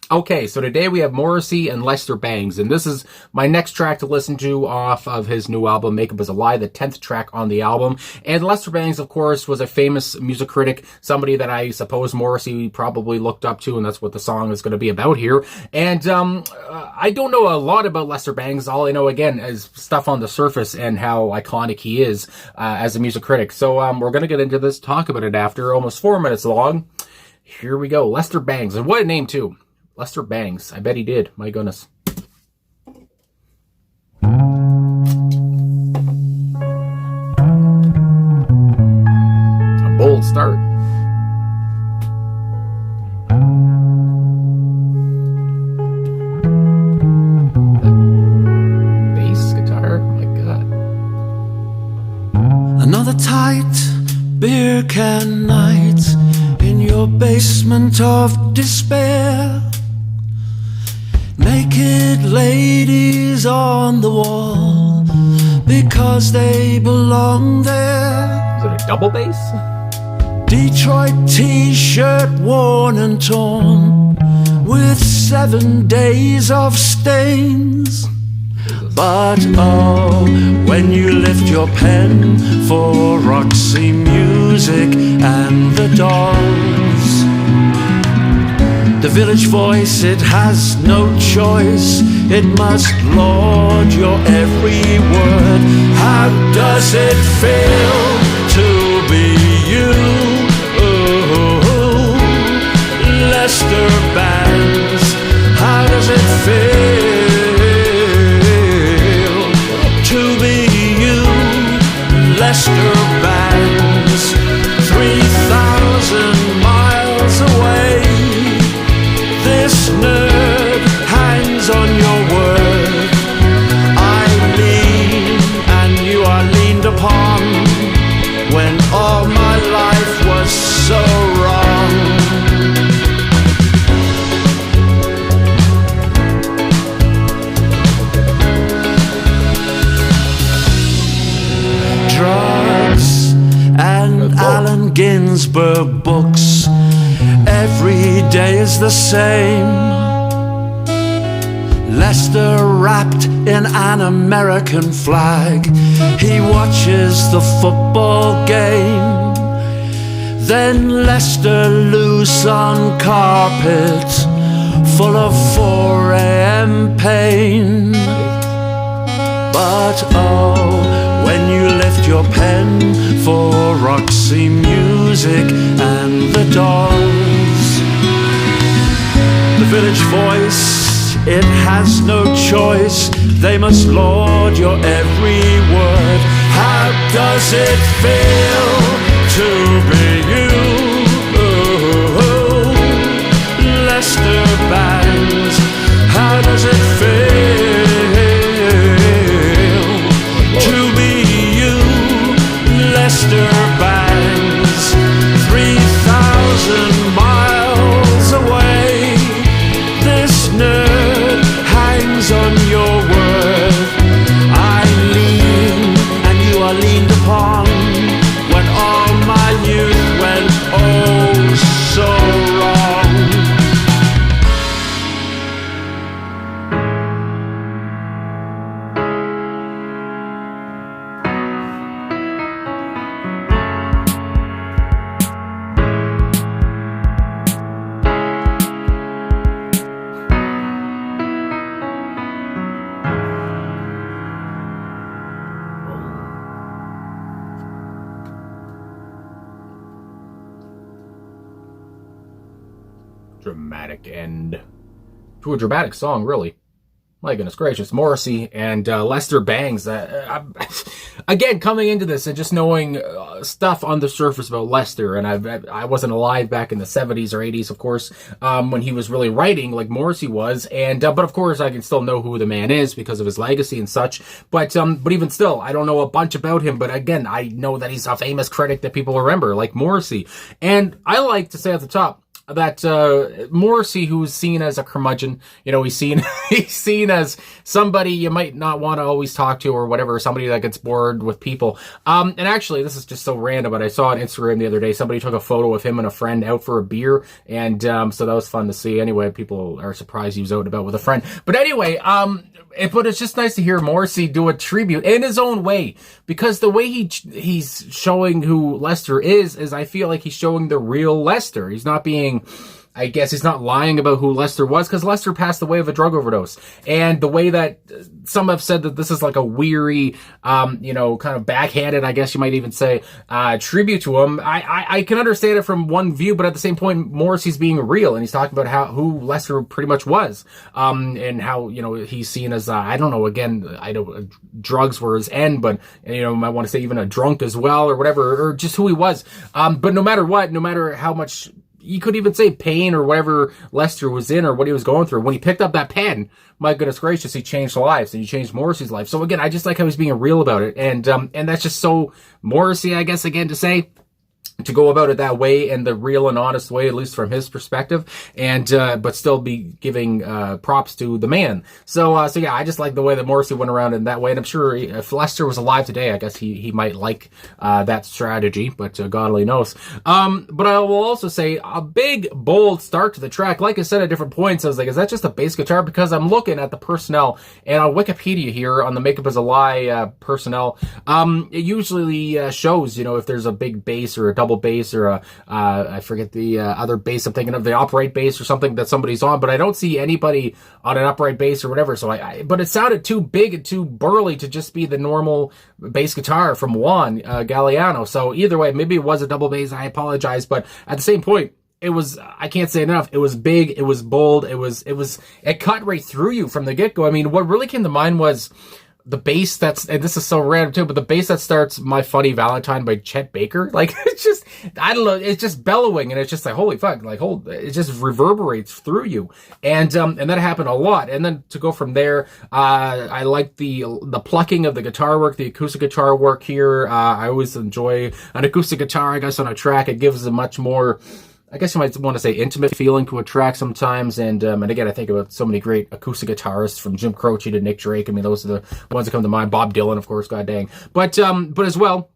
Okay, so today we have Morrissey and Lester Bangs, and this is my next track to listen to off of his new album, Makeup is a Lie, the 10th track on the album. And Lester Bangs, of course, was a famous music critic, somebody that I suppose Morrissey probably looked up to, and that's what the song is going to be about here. And I don't know a lot about Lester Bangs. All I know, again, is stuff on the surface and how iconic he is as a music critic. So we're going to get into this, talk about it after, almost 4 minutes long. Here we go, Lester Bangs, and what a name, too. Lester Bangs. I bet he did. My goodness. A bold start. That bass guitar. Oh my God. Another tight beer can night in your basement of despair. Naked ladies on the wall because they belong there. Is it a double bass? Detroit t-shirt worn and torn with 7 days of stains. But oh, when you lift your pen for Roxy Music and the Dolls, the Village Voice, it has no choice. It must laud your every word. How does it feel to be you? Oh, Lester Bangs, how does it feel to be you? Lester Bangs, 3,000 miles away. This nerd hangs on your word. I lean and you are leaned upon when all my life was so wrong. Drugs and Allen Ginsberg books. Every day is the same. Lester wrapped in an American flag. He watches the football game. Then Lester loose on carpet full of 4 a.m. pain. But oh, when you lift your pen for Roxy Music and the Dolls, the Village Voice, it has no choice. They must laud your every word. How does it feel to be you? Oh, Lester Bangs, how does it feel to be you? Lester Bangs, 3,000 miles away. This nerd hangs on your word. I lean and you are leaned upon when all my youth went oh so wrong. Dramatic end to a dramatic song, really. My goodness gracious. Morrissey and Lester Bangs. Again, coming into this and just knowing stuff on the surface about Lester, and I wasn't alive back in the 70s or 80s, of course, when he was really writing like Morrissey was, and but of course I can still know who the man is because of his legacy and such, but even still, I don't know a bunch about him, but again, I know that he's a famous critic that people remember, like Morrissey. And I like to say at the top, Morrissey, who's seen as a curmudgeon, he's seen he's seen as somebody you might not want to always talk to or whatever, somebody that gets bored with people. And actually, this is just so random, but I saw on Instagram the other day, somebody took a photo of him and a friend out for a beer, and so that was fun to see. Anyway, people are surprised he was out and about with a friend. But anyway, but it's just nice to hear Morrissey do a tribute in his own way, because the way he's showing who Lester is I feel like he's showing the real Lester. He's not being, I guess he's not lying about who Lester was, because Lester passed away of a drug overdose. And the way that some have said that this is like a weary, kind of backhanded, I guess you might even say, tribute to him. I can understand it from one view, but at the same point, Morrissey's being real, and he's talking about who Lester pretty much was, and how, he's seen as, I don't know, again, I know drugs were his end, but, might want to say even a drunk as well, or whatever, or just who he was. But no matter what, no matter how much, you could even say pain or whatever Lester was in or what he was going through, when he picked up that pen, my goodness gracious, he changed lives, and he changed Morrissey's life. So again, I just like how he's being real about it. And that's just so Morrissey, I guess, again, to say, to go about it that way, in the real and honest way, at least from his perspective, and but still be giving props to the man. So yeah, I just like the way that Morrissey went around in that way, and I'm sure if Lester was alive today, I guess he might like that strategy, but God only knows. But I will also say a big, bold start to the track. Like I said at different points, I was like, is that just a bass guitar? Because I'm looking at the personnel, and on Wikipedia here, on the Makeup Is a Lie personnel, it usually shows, if there's a big bass or a double bass or I forget the other bass I'm thinking of, the upright bass or something that somebody's on, but I don't see anybody on an upright bass or whatever. So but it sounded too big and too burly to just be the normal bass guitar from Juan Galliano. So either way, maybe it was a double bass. I apologize, but at the same point, it was, I can't say enough. It was big. It was bold. It cut right through you from the get-go. I mean, what really came to mind was the bass and this is so random too, but the bass that starts My Funny Valentine by Chet Baker, like, it's just, I don't know, it's just bellowing, and it's just like, holy fuck, like, it just reverberates through you. And that happened a lot. And then to go from there, I like the plucking of the guitar work, the acoustic guitar work here. I always enjoy an acoustic guitar, I guess, on a track. It gives a much more, I guess you might want to say, intimate feeling to a track sometimes. And again, I think about so many great acoustic guitarists, from Jim Croce to Nick Drake. I mean, those are the ones that come to mind. Bob Dylan, of course, god dang. But as well,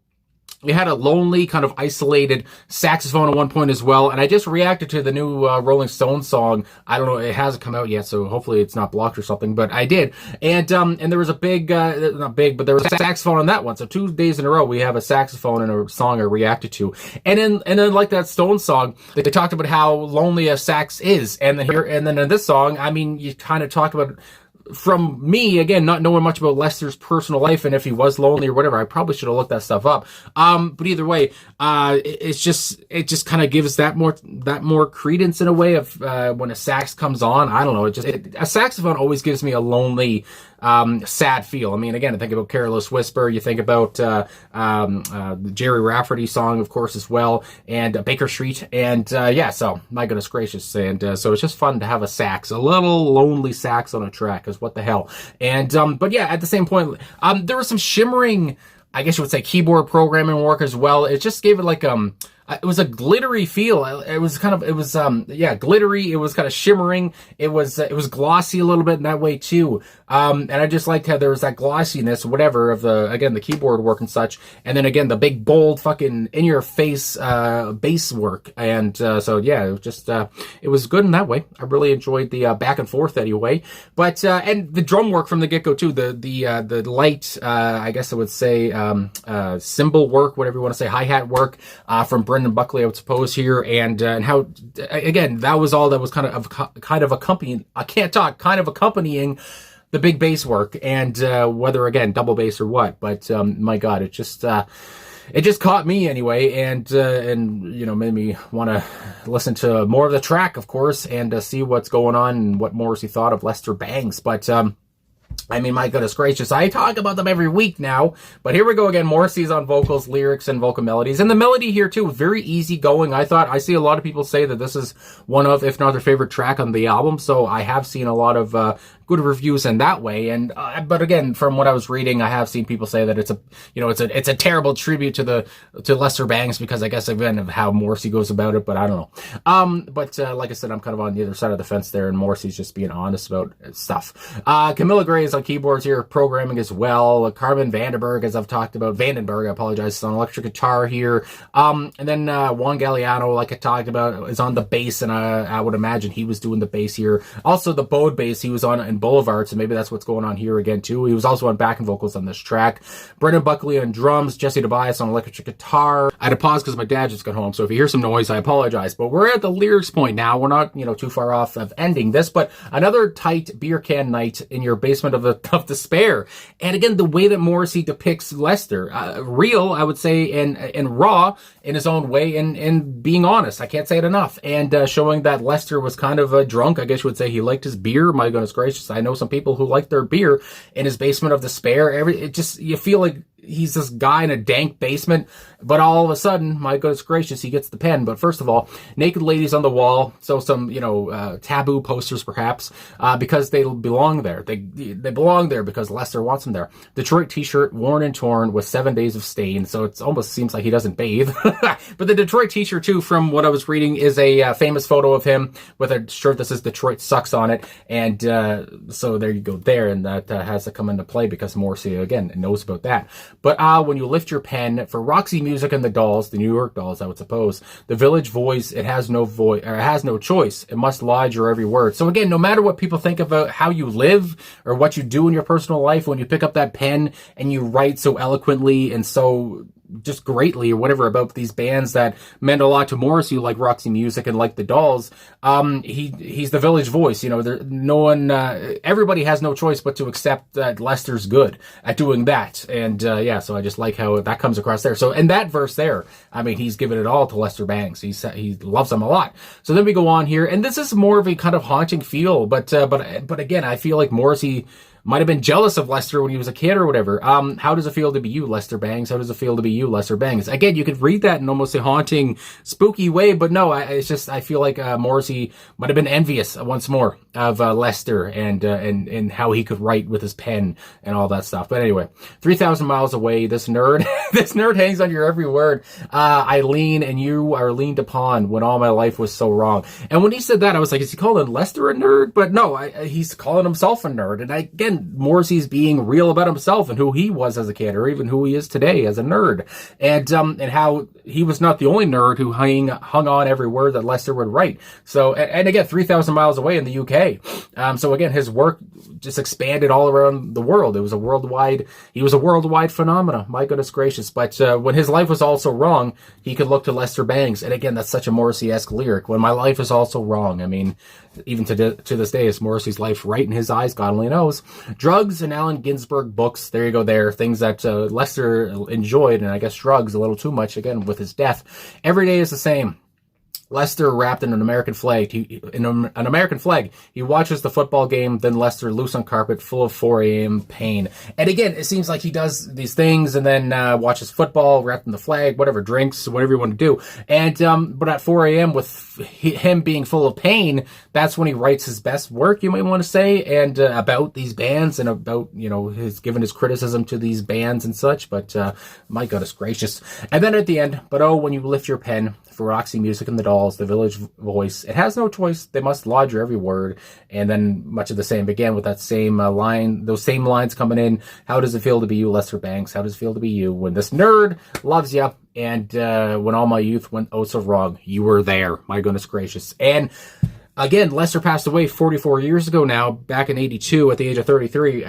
you had a lonely, kind of isolated saxophone at one point as well. And I just reacted to the new Rolling Stones song. I don't know, it hasn't come out yet, so hopefully it's not blocked or something, but I did. And there was a big, not big, but there was a saxophone on that one. So 2 days in a row, we have a saxophone in a song I reacted to. And then like that Stones song, they talked about how lonely a sax is. And then in this song, I mean, you kind of talk about, from me, again, not knowing much about Lester's personal life and if he was lonely or whatever, I probably should have looked that stuff up. But either way, it just kind of gives that more credence in a way of when a sax comes on. I don't know. A saxophone always gives me a lonely, sad feel. I mean, again, I think about Careless Whisper. You think about the Jerry Rafferty song, of course, as well, and Baker Street. And yeah, so my goodness gracious. And so it's just fun to have a little lonely sax on a track, because what the hell. And but yeah, at the same point, there was some shimmering, I guess you would say, keyboard programming work as well. It just gave it like it was a glittery feel. It was glittery. It was kind of shimmering. It was glossy a little bit in that way too. And I just liked how there was that glossiness, whatever, of the keyboard work and such. And then again, the big, bold, fucking in your face, bass work. And, so yeah, it was just, it was good in that way. I really enjoyed the, back and forth anyway. But, and the drum work from the get-go too, the light, I guess I would say, cymbal work, whatever you want to say, hi-hat work, from Brendan Buckley, I would suppose here. And how, again, that was all that was kind of accompanying the big bass work, and whether, again, double bass or what. But my God, it just caught me anyway, and made me want to listen to more of the track, of course, and see what's going on and what Morrissey thought of Lester Bangs. But I mean, my goodness gracious, I talk about them every week now, but here we go again. Morrissey's on vocals, lyrics, and vocal melodies. And the melody here, too, very easy going. I see a lot of people say that this is one of, if not their favorite track on the album, so I have seen a lot of good reviews in that way. And but again, from what I was reading, I have seen people say that it's a terrible tribute to Lester Bangs, because I guess again of how Morrissey goes about it. But I don't know. But like I said, I'm kind of on the other side of the fence there, and Morrissey's just being honest about stuff. Camilla Gray is on keyboards here, programming as well. Carmen Vandenberg, as I've talked about, I apologize, is on electric guitar here. And then Juan Galliano, like I talked about, is on the bass, and I would imagine he was doing the bass here. Also, the bowed bass he was on in Boulevard, so maybe that's what's going on here again too. He was also on backing vocals on this track. Brendan Buckley on drums, Jesse Tobias on electric guitar. I had to pause because my dad just got home, so if you hear some noise, I apologize. But we're at the lyrics point now. We're not, too far off of ending this, but another tight beer can night in your basement of despair. And again, the way that Morrissey depicts Lester, real, I would say, and raw in his own way, and being honest. I can't say it enough. And showing that Lester was kind of a drunk. I guess you would say he liked his beer. My goodness gracious, I know some people who like their beer in his basement of despair. You feel like he's this guy in a dank basement, but all of a sudden, my goodness gracious, he gets the pen. But first of all, naked ladies on the wall, so some, taboo posters perhaps, because they belong there. They belong there because Lester wants them there. Detroit t-shirt, worn and torn with 7 days of stain, so it almost seems like he doesn't bathe. But the Detroit t-shirt too, from what I was reading, is a famous photo of him with a shirt that says Detroit sucks on it. And so there you go there, and that has to come into play because Morrissey, again, knows about that. But when you lift your pen for Roxy Music and the Dolls, the New York Dolls, I would suppose, the Village Voice, it has no voice, or it has no choice. It must lodge your every word. So again, no matter what people think about how you live or what you do in your personal life, when you pick up that pen and you write so eloquently and so just greatly or whatever about these bands that meant a lot to Morrissey, like Roxy Music and like the Dolls, he's the Village Voice. Everybody has no choice but to accept that Lester's good at doing that. And so I just like how that comes across there. So in that verse there, he's given it all to Lester Bangs. He loves him a lot. So then we go on here, and this is more of a kind of haunting feel, but again, I feel like Morrissey might have been jealous of Lester when he was a kid or whatever. How does it feel to be you, Lester Bangs? How does it feel to be you, Lester Bangs? Again, you could read that in almost a haunting, spooky way, but no, I feel like Morrissey might have been envious once more of Lester and how he could write with his pen and all that stuff. But anyway, 3,000 miles away, this nerd hangs on your every word. I lean and you are leaned upon when all my life was so wrong. And when he said that, I was like, is he calling Lester a nerd? But no, he's calling himself a nerd. And again, Morrissey's being real about himself and who he was as a kid, or even who he is today as a nerd, and how he was not the only nerd who hung on every word that Lester would write. So, and again, 3,000 miles away in the UK. So again, his work just expanded all around the world. He was a worldwide phenomena. My goodness gracious. But when his life was also wrong, he could look to Lester Bangs. And again, that's such a Morrissey-esque lyric. When my life is also wrong. Even to this day, is Morrissey's life right in his eyes? God only knows. Drugs and Allen Ginsberg books. There you go there. Things that Lester enjoyed, and I guess drugs a little too much, again, with his death. Every day is the same. Lester wrapped in an American flag. He watches the football game, then Lester loose on carpet, full of 4 a.m. pain. And again, it seems like he does these things and then watches football, wrapped in the flag, whatever, drinks, whatever you want to do. And but at 4 a.m. with him being full of pain, that's when he writes his best work, you might want to say, and about these bands and about, his given his criticism to these bands and such. But my goodness gracious. And then at the end, but oh, when you lift your pen for Roxy Music and the Dolls, the Village Voice, it has no choice. They must lodge your every word. And then much of the same again with that same line, those same lines coming in. How does it feel to be you, Lester Bangs? How does it feel to be you when this nerd loves you? And when all my youth went oh so wrong, you were there. My goodness gracious. And again, Lester passed away 44 years ago now, back in 82 at the age of 33.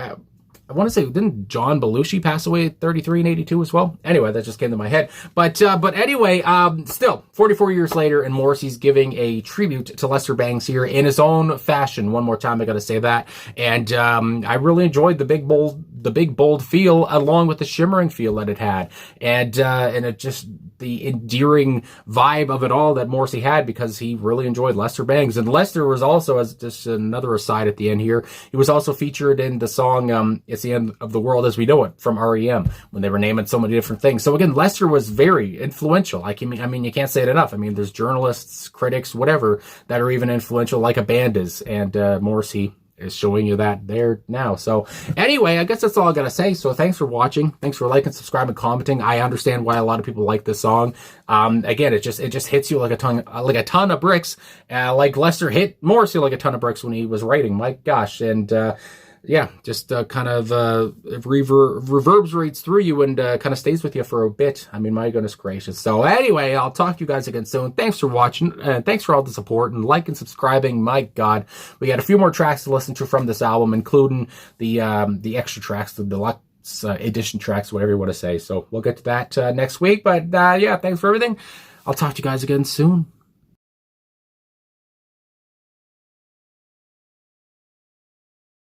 I want to say, didn't John Belushi pass away at 33 and 82 as well? Anyway, that just came to my head. But anyway, still, 44 years later, and Morrissey's giving a tribute to Lester Bangs here in his own fashion. One more time, I got to say that. And I really enjoyed the big bold feel, along with the shimmering feel that it had, and it just the endearing vibe of it all that Morrissey had, because he really enjoyed Lester Bangs. And Lester was also, as just another aside at the end here, he was also featured in the song It's the End of the World as We Know It from REM, when they were naming so many different things. So again, Lester was very influential. I mean, you can't say it enough. There's journalists, critics, whatever, that are even influential, like a band is, and Morrissey is showing you that there now. So anyway, I guess that's all I gotta say. So thanks for watching. Thanks for liking, subscribing, commenting. I understand why a lot of people like this song. Again, it just hits you like a ton of bricks, like Lester hit Morrissey like a ton of bricks when he was writing. My gosh. And yeah, just kind of reverberates through you and kind of stays with you for a bit. I mean, my goodness gracious. So anyway, I'll talk to you guys again soon. Thanks for watching. Thanks for all the support and like and subscribing. My God, we got a few more tracks to listen to from this album, including the extra tracks, the deluxe edition tracks, whatever you want to say. So we'll get to that next week. But yeah, thanks for everything. I'll talk to you guys again soon.